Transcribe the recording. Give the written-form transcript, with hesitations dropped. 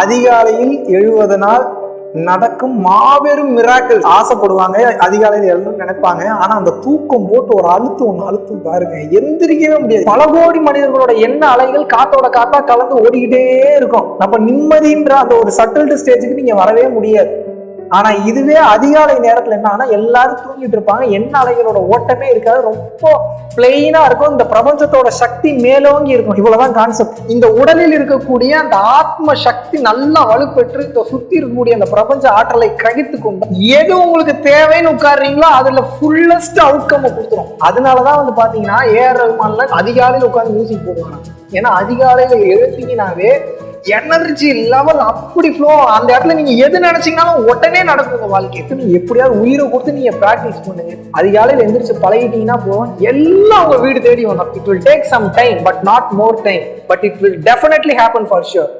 அதிகாலையில் எழுவதனால் நடக்கும் மாபெரும் மிராக்கிள். ஆசைப்படுவாங்க, அதிகாலையில் எழுதணும்னு நினைப்பாங்க. ஆனா அந்த தூக்கம் போட்டு ஒரு அழுத்தம் பாருங்க, எந்திரிக்கவே முடியாது. பல கோடி மனிதர்களோட எண்ண அலைகள் காத்தோட காத்தா கலந்து ஓடிக்கிட்டே இருக்கும். நம்ம நிம்மதின்ற அந்த ஒரு சட்டில்டு ஸ்டேஜுக்கு நீங்க வரவே முடியாது. ஆனா இதுவே அதிகாலை நேரத்துல என்ன ஆனா எல்லாரும் தூங்கிட்டு இருப்பாங்க, எண்ண அலைகளோட ஓட்டமே இருக்காது, ரொம்ப பிளெயினா இருக்கும். இந்த பிரபஞ்சத்தோட சக்தி மேலோங்கி இருக்கும். இவ்வளவுதான் கான்செப்ட். இந்த உடலில் இருக்கக்கூடிய அந்த ஆத்ம சக்தி நல்லா வலுப்பெற்று சுத்தி இருக்கக்கூடிய அந்த பிரபஞ்ச ஆற்றலை கிரகித்து கொண்டு எது உங்களுக்கு தேவைன்னு உட்கார்றீங்களோ அதுல ஃபுல்லஸ்ட் அவுட்கம் கொடுத்துரும். அதனாலதான் வந்து பாத்தீங்கன்னா ஏஆர் ரஹ்மான்ல அதிகாலையில் உட்கார்ந்து மியூசிக் போடுவாங்க. ஏன்னா அதிகாலையில எழுத்தீங்கன்னாவே எனர்ஜி லெவல் அப்படி ஃப்ளோ. அந்த இடத்துல நீங்க எது நினைச்சீங்கன்னாலும் உடனே நடக்கும் உங்க வாழ்க்கைக்கு. நீங்க எப்படியாவது உயிரை கொடுத்து நீங்க பிராக்டிஸ் பண்ணுங்க. அதிகாலையில் எந்திரிச்சு பழகிட்டீங்கன்னா போதும், எல்லாம் உங்க வீடு தேடி வரும். It will take some time, but not more time, but it will definitely happen for sure.